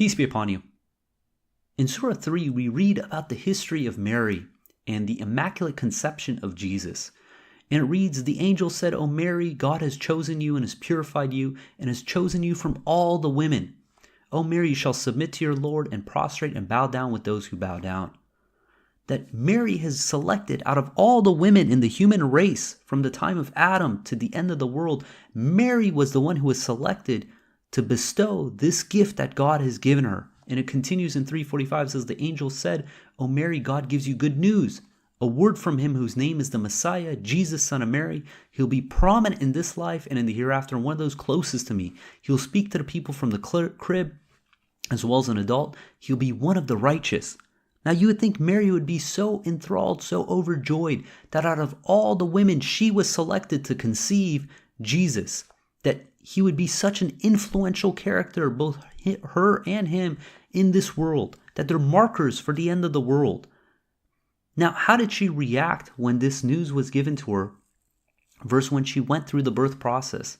Peace be upon you. In Surah 3, we read about the history of Mary and the immaculate conception of Jesus. And it reads, "The angel said, O Mary, God has chosen you and has purified you and has chosen you from all the women. O Mary, you shall submit to your Lord and prostrate and bow down with those who bow down." That Mary has selected out of all the women in the human race from the time of Adam to the end of the world, Mary was the one who was selected to bestow this gift that God has given her. And it continues in 3:45, says, "The angel said, O Mary, God gives you good news. A word from him whose name is the Messiah, Jesus, son of Mary. He'll be prominent in this life and in the hereafter, and one of those closest to me. He'll speak to the people from the crib as well as an adult. He'll be one of the righteous." Now you would think Mary would be so enthralled, so overjoyed that out of all the women she was selected to conceive Jesus, that he would be such an influential character, both her and him, in this world, that they're markers for the end of the world. Now, how did she react when this news was given to her versus when she went through the birth process?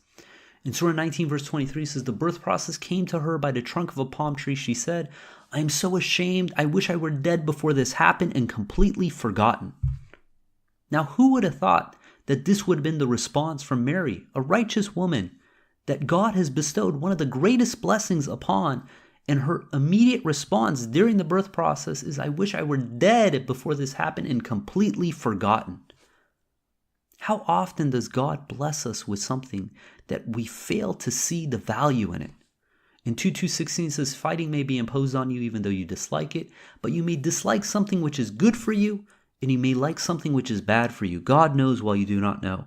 In Surah 19, verse 23 says, "The birth process came to her by the trunk of a palm tree. She said, I am so ashamed. I wish I were dead before this happened and completely forgotten." Now, who would have thought that this would have been the response from Mary, a righteous woman, that God has bestowed one of the greatest blessings upon, and her immediate response during the birth process is, "I wish I were dead before this happened and completely forgotten." How often does God bless us with something that we fail to see the value in it? In 2:16 says, "Fighting may be imposed on you even though you dislike it, but you may dislike something which is good for you, and you may like something which is bad for you. God knows while you do not know."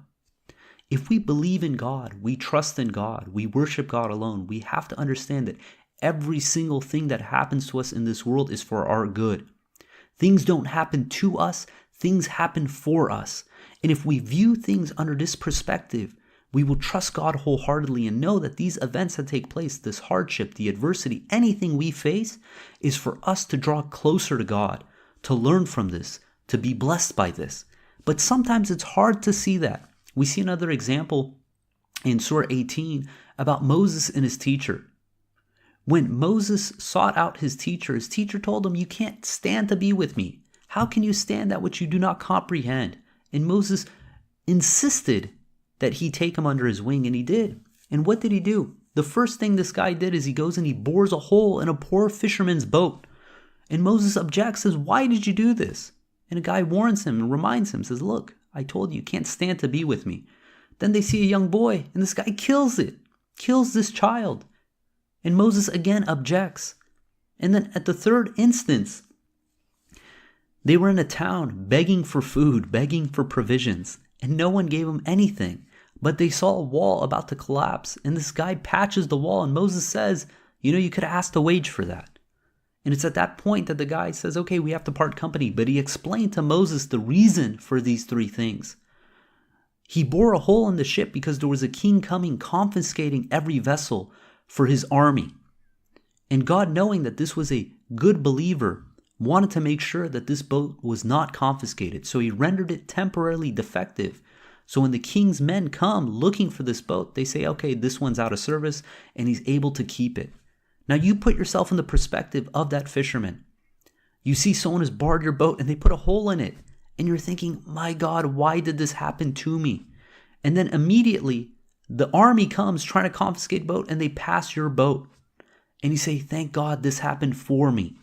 If we believe in God, we trust in God, we worship God alone, we have to understand that every single thing that happens to us in this world is for our good. Things don't happen to us, things happen for us. And if we view things under this perspective, we will trust God wholeheartedly and know that these events that take place, this hardship, the adversity, anything we face, is for us to draw closer to God, to learn from this, to be blessed by this. But sometimes it's hard to see that. We see another example in Surah 18 about Moses and his teacher. When Moses sought out his teacher told him, "You can't stand to be with me. How can you stand that which you do not comprehend?" And Moses insisted that he take him under his wing, and he did. And what did he do? The first thing this guy did is he goes and he bores a hole in a poor fisherman's boat. And Moses objects, says, "Why did you do this?" And a guy warns him and reminds him, says, "Look, I told you, you can't stand to be with me." Then they see a young boy, and this guy kills this child. And Moses again objects. And then at the third instance, they were in a town begging for food, begging for provisions, and no one gave them anything. But they saw a wall about to collapse, and this guy patches the wall, and Moses says, "You could have asked a wage for that." And it's at that point that the guy says, "Okay, we have to part company." But he explained to Moses the reason for these three things. He bore a hole in the ship because there was a king coming, confiscating every vessel for his army. And God, knowing that this was a good believer, wanted to make sure that this boat was not confiscated. So he rendered it temporarily defective. So when the king's men come looking for this boat, they say, "Okay, this one's out of service," and he's able to keep it. Now you put yourself in the perspective of that fisherman. You see someone has borrowed your boat and they put a hole in it. And you're thinking, "My God, why did this happen to me?" And then immediately the army comes trying to confiscate the boat and they pass your boat. And you say, "Thank God this happened for me."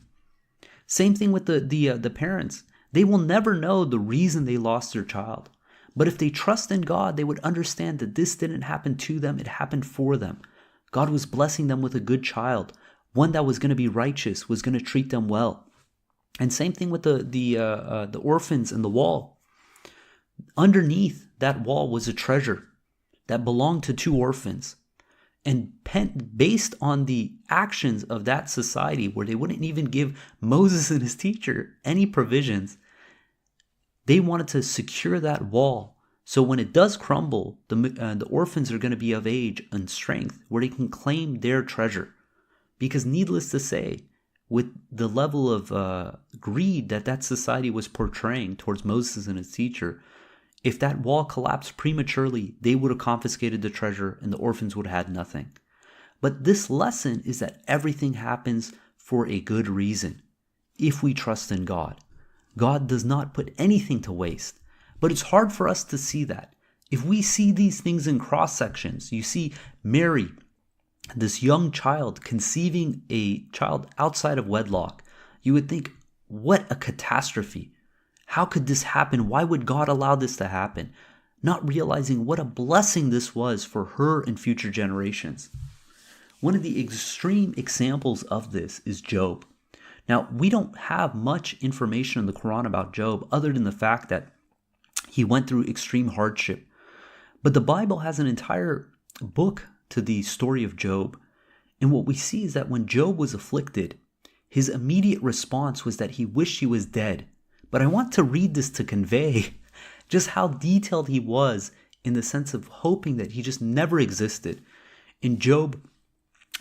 Same thing with the parents. They will never know the reason they lost their child. But if they trust in God, they would understand that this didn't happen to them, it happened for them. God was blessing them with a good child, one that was going to be righteous, was going to treat them well. And same thing with the orphans in the wall. Underneath that wall was a treasure that belonged to two orphans. And based on the actions of that society, where they wouldn't even give Moses and his teacher any provisions, they wanted to secure that wall. So when it does crumble, the orphans are going to be of age and strength where they can claim their treasure. Because needless to say, with the level of greed that society was portraying towards Moses and his teacher, if that wall collapsed prematurely, they would have confiscated the treasure and the orphans would have had nothing. But this lesson is that everything happens for a good reason. If we trust in God, God does not put anything to waste. But it's hard for us to see that. If we see these things in cross sections, you see Mary, this young child, conceiving a child outside of wedlock, you would think, what a catastrophe. How could this happen? Why would God allow this to happen? Not realizing what a blessing this was for her and future generations. One of the extreme examples of this is Job. Now, we don't have much information in the Quran about Job other than the fact that he went through extreme hardship. But the Bible has an entire book to the story of Job. And what we see is that when Job was afflicted, his immediate response was that he wished he was dead. But I want to read this to convey just how detailed he was in the sense of hoping that he just never existed. In Job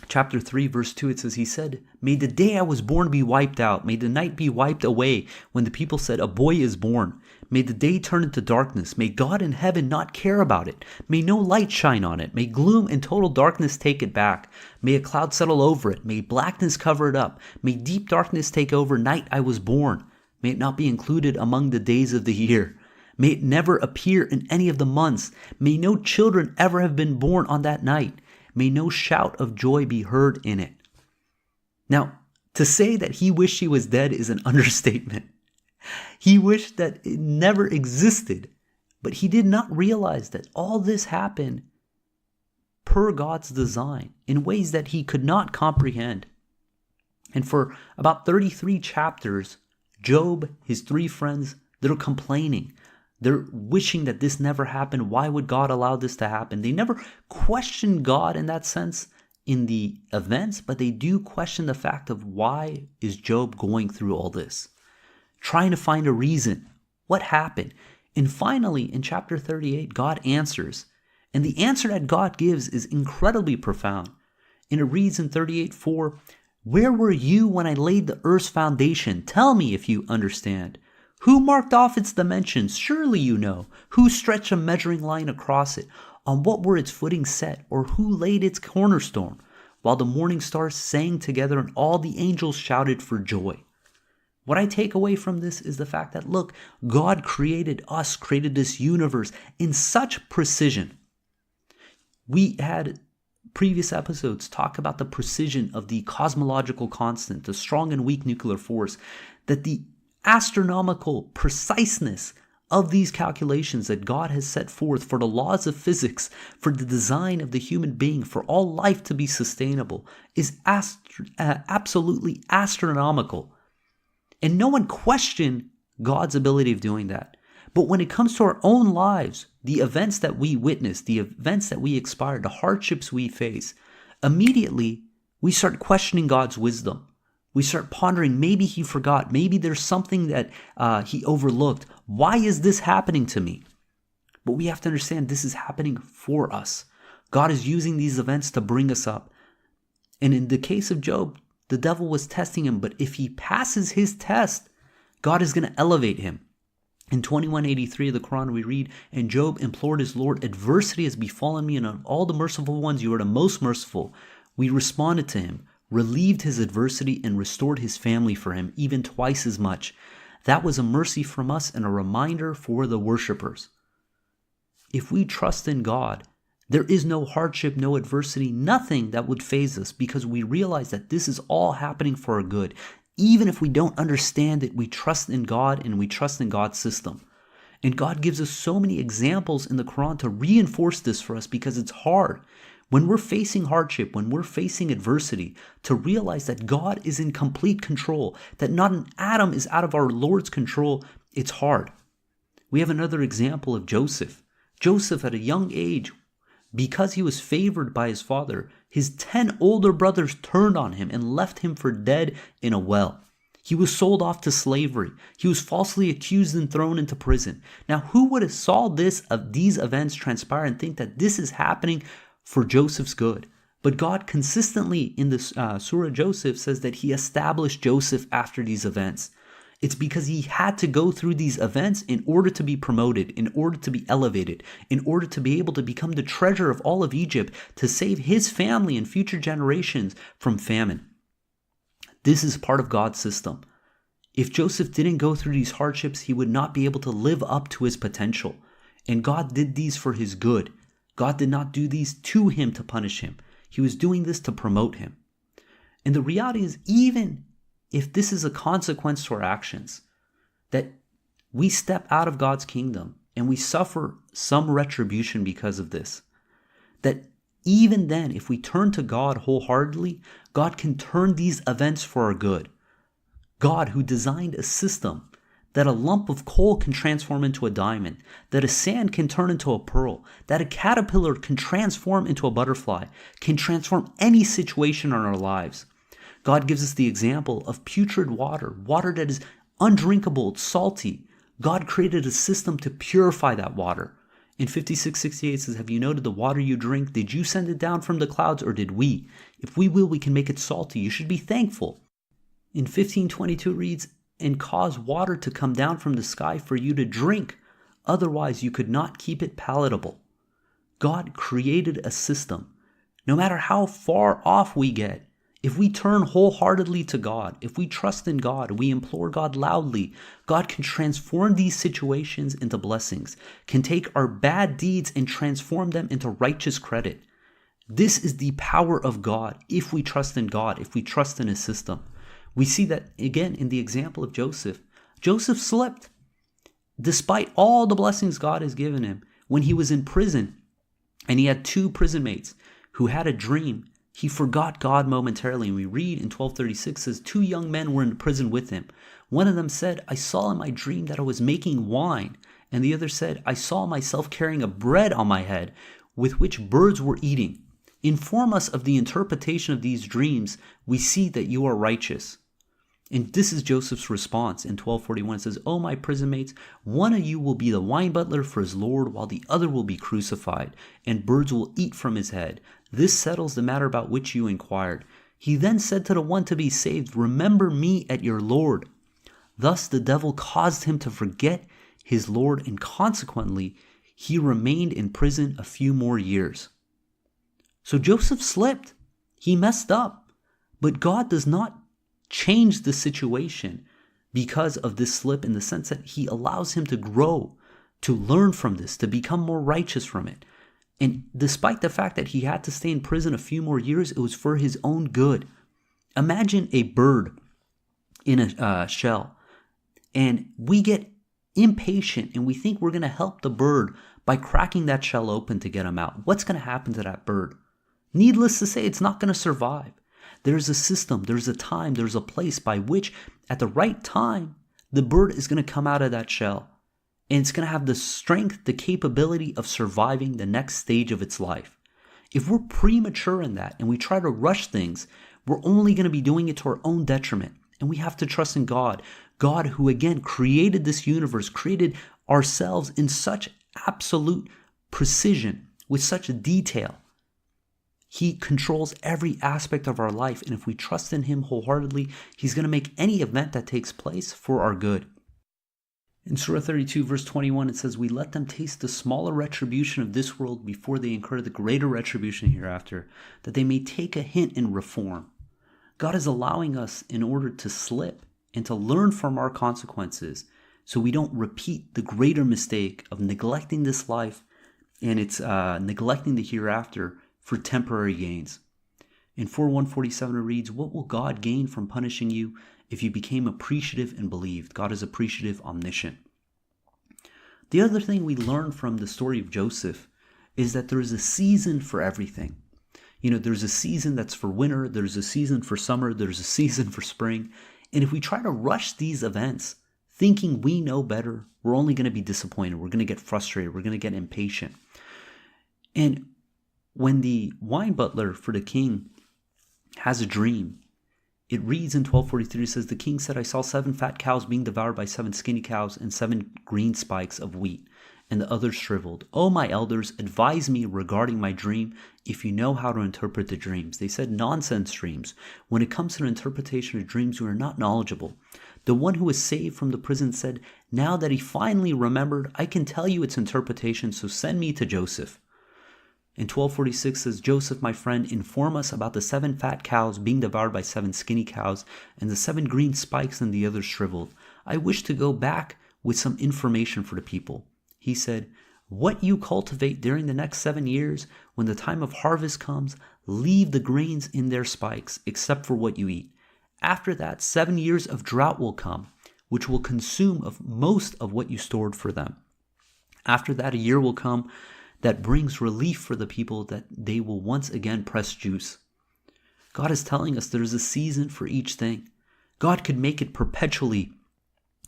chapter 3, verse 2, it says, he said, "May the day I was born be wiped out. May the night be wiped away when the people said, a boy is born. May the day turn into darkness. May God in heaven not care about it. May no light shine on it. May gloom and total darkness take it back. May a cloud settle over it. May blackness cover it up. May deep darkness take over night I was born. May it not be included among the days of the year. May it never appear in any of the months. May no children ever have been born on that night. May no shout of joy be heard in it." Now, to say that he wished he was dead is an understatement. He wished that it never existed, but he did not realize that all this happened per God's design in ways that he could not comprehend. And for about 33 chapters, Job, his three friends, they're complaining. They're wishing that this never happened. Why would God allow this to happen? They never question God in that sense in the events, but they do question the fact of why is Job going through all this? Trying to find a reason. What happened? And finally, in chapter 38, God answers. And the answer that God gives is incredibly profound. And it reads in 38:4, "Where were you when I laid the earth's foundation? Tell me if you understand. Who marked off its dimensions? Surely you know. Who stretched a measuring line across it? On what were its footings set? Or who laid its cornerstone? While the morning stars sang together and all the angels shouted for joy." What I take away from this is the fact that, look, God created us, created this universe in such precision. We had previous episodes talk about the precision of the cosmological constant, the strong and weak nuclear force, that the astronomical preciseness of these calculations that God has set forth for the laws of physics, for the design of the human being, for all life to be sustainable, is absolutely astronomical. And no one questioned God's ability of doing that. But when it comes to our own lives, the events that we witness, the events that we experience, the hardships we face, immediately we start questioning God's wisdom. We start pondering, maybe he forgot, maybe there's something that he overlooked. Why is this happening to me? But we have to understand this is happening for us. God is using these events to bring us up. And in the case of Job, the devil was testing him, but if he passes his test, God is going to elevate him. In 21:83 of the Quran we read, "And Job implored his Lord, adversity has befallen me, and of all the merciful ones you are the most merciful." We responded to him, relieved his adversity, and restored his family for him, even twice as much. That was a mercy from us and a reminder for the worshipers. If we trust in God, there is no hardship, no adversity, nothing that would faze us, because we realize that this is all happening for our good. Even if we don't understand it, we trust in God and we trust in God's system. And God gives us so many examples in the Quran to reinforce this for us, because it's hard. When we're facing hardship, when we're facing adversity, to realize that God is in complete control, that not an atom is out of our Lord's control, it's hard. We have another example of Joseph. Joseph at a young age, because he was favored by his father, his 10 older brothers turned on him and left him for dead in a well. He was sold off to slavery. He was falsely accused and thrown into prison. Now, who would have saw these events transpire and think that this is happening for Joseph's good? But God consistently in this Surah Joseph says that he established Joseph after these events. It's because he had to go through these events in order to be promoted, in order to be elevated, in order to be able to become the treasurer of all of Egypt, to save his family and future generations from famine. This is part of God's system. If Joseph didn't go through these hardships, he would not be able to live up to his potential. And God did these for his good. God did not do these to him to punish him. He was doing this to promote him. And the reality is, even if this is a consequence to our actions, that we step out of God's kingdom and we suffer some retribution because of this, that even then, if we turn to God wholeheartedly, God can turn these events for our good. God, who designed a system that a lump of coal can transform into a diamond, that a sand can turn into a pearl, that a caterpillar can transform into a butterfly, can transform any situation in our lives. God gives us the example of putrid water, water that is undrinkable, it's salty. God created a system to purify that water. In 56:68 it says, have you noted the water you drink? Did you send it down from the clouds, or did we? If we will, we can make it salty. You should be thankful. In 15:22 reads, and cause water to come down from the sky for you to drink. Otherwise, you could not keep it palatable. God created a system. No matter how far off we get, if we turn wholeheartedly to God, if we trust in God, we implore God loudly, God can transform these situations into blessings, can take our bad deeds and transform them into righteous credit. This is the power of God if we trust in God, if we trust in his system. We see that again in the example of Joseph. Joseph slipped. Despite all the blessings God has given him, when he was in prison and he had two prison mates who had a dream, he forgot God momentarily. And we read in 1236 says, two young men were in prison with him. One of them said, I saw in my dream that I was making wine. And the other said, I saw myself carrying a bread on my head with which birds were eating. Inform us of the interpretation of these dreams. We see that you are righteous. And this is Joseph's response in 1241. It says, O my prison mates, one of you will be the wine butler for his Lord, while the other will be crucified, and birds will eat from his head. This settles the matter about which you inquired. He then said to the one to be saved, remember me at your Lord. Thus the devil caused him to forget his Lord, and consequently he remained in prison a few more years. So Joseph slipped. He messed up. But God does not change the situation because of this slip, in the sense that he allows him to grow, to learn from this, to become more righteous from it. And despite the fact that he had to stay in prison a few more years, it was for his own good. Imagine a bird in a shell, and we get impatient and we think we're going to help the bird by cracking that shell open to get him out. What's going to happen to that bird? Needless to say, it's not going to survive. There's a system, there's a time, there's a place by which at the right time, the bird is going to come out of that shell. And it's going to have the strength, the capability of surviving the next stage of its life. If we're premature in that and we try to rush things, we're only going to be doing it to our own detriment. And we have to trust in God. God, who again created this universe, created ourselves in such absolute precision, with such a detail. He controls every aspect of our life, and if we trust in him wholeheartedly, he's going to make any event that takes place for our good. In Surah 32, verse 21, it says, we let them taste the smaller retribution of this world before they incur the greater retribution hereafter, that they may take a hint and reform. God is allowing us in order to slip and to learn from our consequences, so we don't repeat the greater mistake of neglecting this life and it's neglecting the hereafter for temporary gains. In 4:147 it reads, what will God gain from punishing you if you became appreciative and believed? God is appreciative, omniscient. The other thing we learn from the story of Joseph is that there is a season for everything. There's a season that's for winter, there's a season for summer, there's a season for spring. And if we try to rush these events, thinking we know better, we're only going to be disappointed. We're going to get frustrated. We're going to get impatient. And when the wine butler for the king has a dream, it reads in 1243, it says, the king said, I saw 7 fat cows being devoured by 7 skinny cows and 7 green spikes of wheat, and the others shriveled. O my elders, advise me regarding my dream, if you know how to interpret the dreams. They said, nonsense dreams. When it comes to the interpretation of dreams, we are not knowledgeable. The one who was saved from the prison said, "Now that he finally remembered, I can tell you its interpretation, so send me to Joseph." In 1246 says, "Joseph, my friend, inform us about the 7 fat cows being devoured by 7 skinny cows, and the 7 green spikes and the others shriveled. I wish to go back with some information for the people." He said, "What you cultivate during the next 7 years, when the time of harvest comes, leave the grains in their spikes, except for what you eat. After that, 7 years of drought will come, which will consume of most of what you stored for them. After that, a year will come that brings relief for the people, that they will once again press juice." God is telling us there's a season for each thing. God could make it perpetually.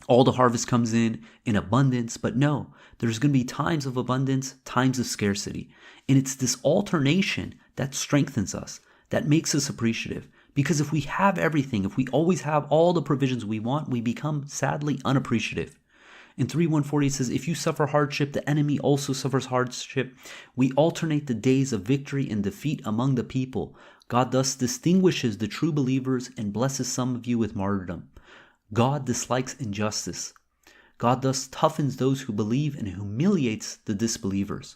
All the harvest comes in abundance, but no, there's going to be times of abundance, times of scarcity. And it's this alternation that strengthens us, that makes us appreciative. Because if we have everything, if we always have all the provisions we want, we become sadly unappreciative. In 3:140 it says, "If you suffer hardship, the enemy also suffers hardship. We alternate the days of victory and defeat among the people. God thus distinguishes the true believers and blesses some of you with martyrdom. God dislikes injustice. God thus toughens those who believe and humiliates the disbelievers."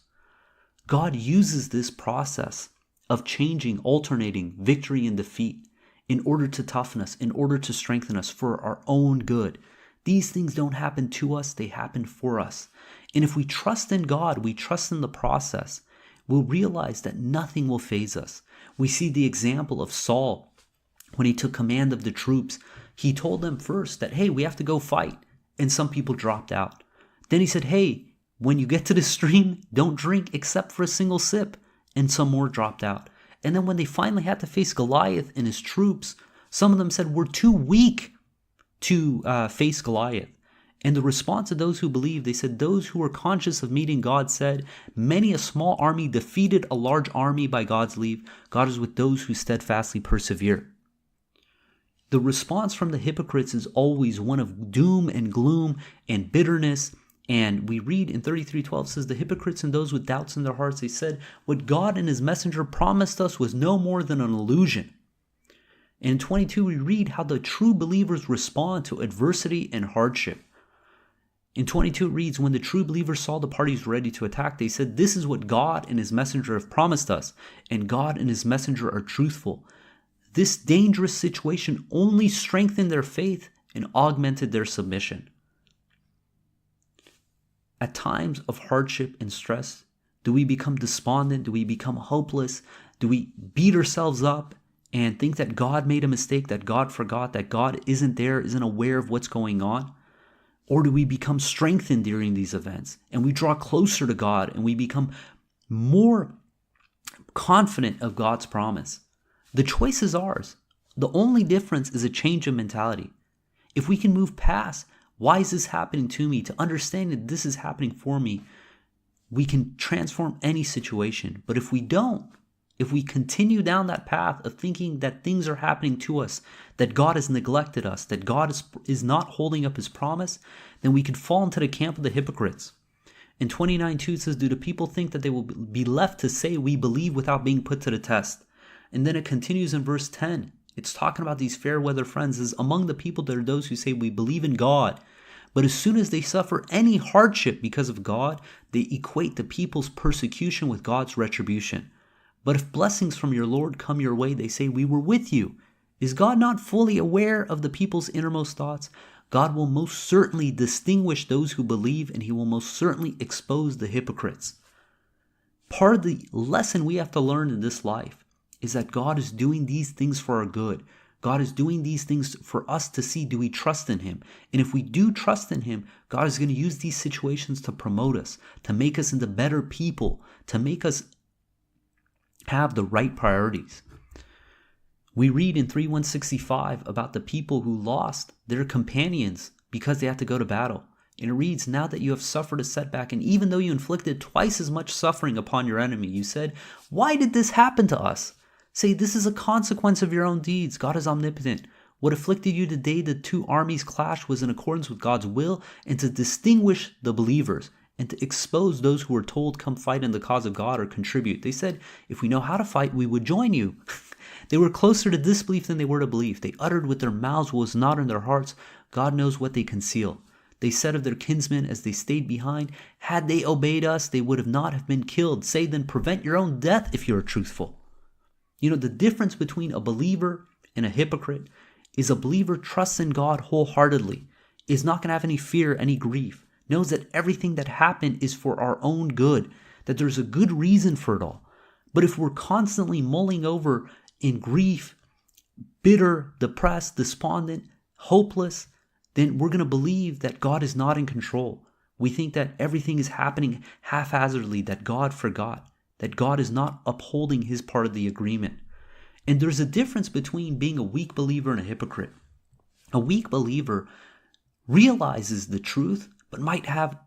God uses this process of changing, alternating victory and defeat in order to toughen us, in order to strengthen us for our own good. These things don't happen to us, they happen for us. And if we trust in God, we trust in the process, we'll realize that nothing will faze us. We see the example of Saul when he took command of the troops. He told them first that, hey, we have to go fight. And some people dropped out. Then he said, hey, when you get to the stream, don't drink except for a single sip. And some more dropped out. And then when they finally had to face Goliath and his troops, some of them said, we're too weak to face Goliath. And the response of those who believed, they said, those who were conscious of meeting God said, many a small army defeated a large army by God's leave. God is with those who steadfastly persevere. The response from the hypocrites is always one of doom and gloom and bitterness. And we read in 33:12 says, the hypocrites and those with doubts in their hearts, they said, what God and his messenger promised us was no more than an illusion. And in 22, we read how the true believers respond to adversity and hardship. In 22, it reads, when the true believers saw the parties ready to attack, they said, this is what God and his messenger have promised us, and God and his messenger are truthful. This dangerous situation only strengthened their faith and augmented their submission. At times of hardship and stress, do we become despondent? Do we become hopeless? Do we beat ourselves up and think that God made a mistake, that God forgot, that God isn't there, isn't aware of what's going on? Or do we become strengthened during these events and we draw closer to God and we become more confident of God's promise? The choice is ours. The only difference is a change of mentality. If we can move past, why is this happening to me, to understand that this is happening for me, we can transform any situation. But if we don't, if we continue down that path of thinking that things are happening to us, that God has neglected us, that God is not holding up his promise, then we could fall into the camp of the hypocrites. In 29:2 it says, do the people think that they will be left to say we believe without being put to the test? And then it continues in verse 10. It's talking about these fair weather friends. Is among the people there are those who say we believe in God, but as soon as they suffer any hardship because of God, they equate the people's persecution with God's retribution. But if blessings from your Lord come your way, they say, we were with you. Is God not fully aware of the people's innermost thoughts? God will most certainly distinguish those who believe, and he will most certainly expose the hypocrites. Part of the lesson we have to learn in this life is that God is doing these things for our good. God is doing these things for us to see, do we trust in him? And if we do trust in him, God is going to use these situations to promote us, to make us into better people, to make us have the right priorities. We read in 3:165 about the people who lost their companions because they had to go to battle. And it reads, now that you have suffered a setback, and even though you inflicted twice as much suffering upon your enemy, you said, why did this happen to us? Say, this is a consequence of your own deeds. God is omnipotent. What afflicted you the day the two armies clashed was in accordance with God's will, and to distinguish the believers and to expose those who were told, come fight in the cause of God or contribute. They said, if we know how to fight, we would join you. They were closer to disbelief than they were to belief. They uttered with their mouths what was not in their hearts. God knows what they conceal. They said of their kinsmen as they stayed behind, had they obeyed us, they would have not have been killed. Say then, prevent your own death if you are truthful. You know, the difference between a believer and a hypocrite is a believer trusts in God wholeheartedly, is not going to have any fear, any grief, knows that everything that happened is for our own good, that there's a good reason for it all. But if we're constantly mulling over in grief, bitter, depressed, despondent, hopeless, then we're going to believe that God is not in control. We think that everything is happening haphazardly, that God forgot, that God is not upholding his part of the agreement. And there's a difference between being a weak believer and a hypocrite. A weak believer realizes the truth, but might have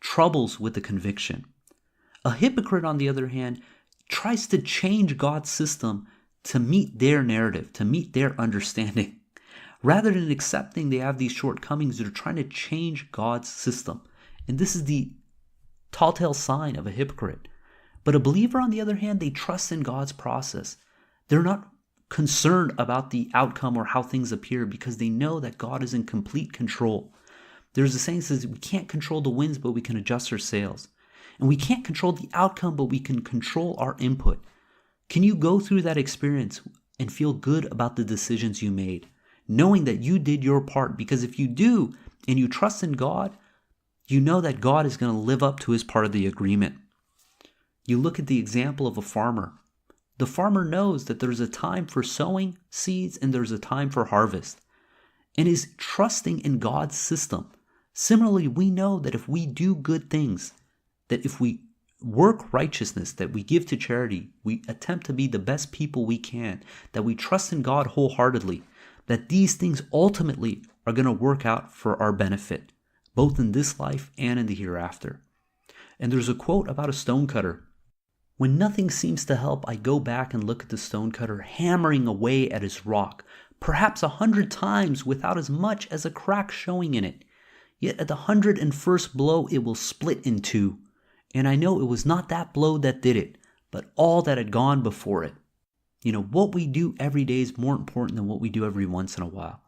troubles with the conviction. A hypocrite, on the other hand, tries to change God's system to meet their narrative, to meet their understanding. Rather than accepting they have these shortcomings, they're trying to change God's system. And this is the telltale sign of a hypocrite. But a believer, on the other hand, they trust in God's process. They're not concerned about the outcome or how things appear because they know that God is in complete control. There's a saying that says we can't control the winds, but we can adjust our sails. And we can't control the outcome, but we can control our input. Can you go through that experience and feel good about the decisions you made, knowing that you did your part? Because if you do, and you trust in God, you know that God is going to live up to his part of the agreement. You look at the example of a farmer. The farmer knows that there's a time for sowing seeds and there's a time for harvest, and is trusting in God's system. Similarly, we know that if we do good things, that if we work righteousness, that we give to charity, we attempt to be the best people we can, that we trust in God wholeheartedly, that these things ultimately are going to work out for our benefit, both in this life and in the hereafter. And there's a quote about a stonecutter. When nothing seems to help, I go back and look at the stonecutter hammering away at his rock, perhaps 100 times without as much as a crack showing in it. Yet at the 101st blow it will split in two. And I know it was not that blow that did it, but all that had gone before it. You know, what we do every day is more important than what we do every once in a while.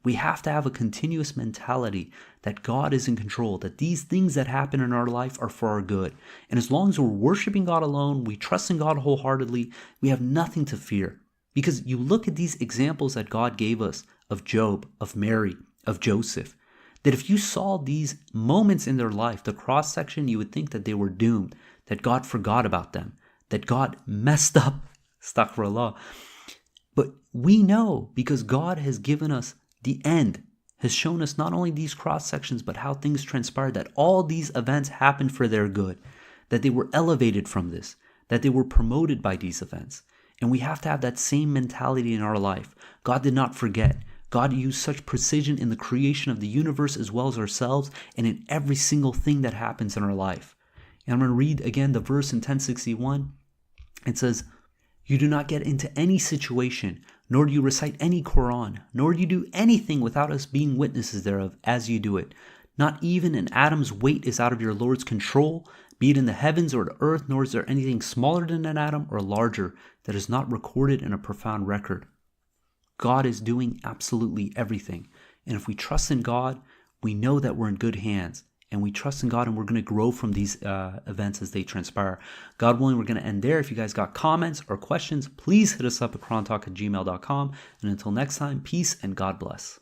We have to have a continuous mentality that God is in control, that these things that happen in our life are for our good. And as long as we're worshiping God alone, we trust in God wholeheartedly, we have nothing to fear. Because you look at these examples that God gave us of Job, of Mary, of Joseph, that if you saw these moments in their life, the cross section, you would think that they were doomed, that God forgot about them, that God messed up, astaghfirullah. But we know, because God has given us the end, has shown us not only these cross sections, but how things transpired, that all these events happened for their good, that they were elevated from this, that they were promoted by these events. And we have to have that same mentality in our life. God did not forget. God used such precision in the creation of the universe as well as ourselves, and in every single thing that happens in our life. And I'm going to read again the verse in 1061. It says, "You do not get into any situation, nor do you recite any Qu'ran, nor do you do anything without us being witnesses thereof as you do it. Not even an atom's weight is out of your Lord's control, be it in the heavens or the earth, nor is there anything smaller than an atom or larger that is not recorded in a profound record." God is doing absolutely everything. And if we trust in God, we know that we're in good hands. And we trust in God, and we're going to grow from these events as they transpire. God willing, we're going to end there. If you guys got comments or questions, please hit us up at QuranTalk@gmail.com. And until next time, peace and God bless.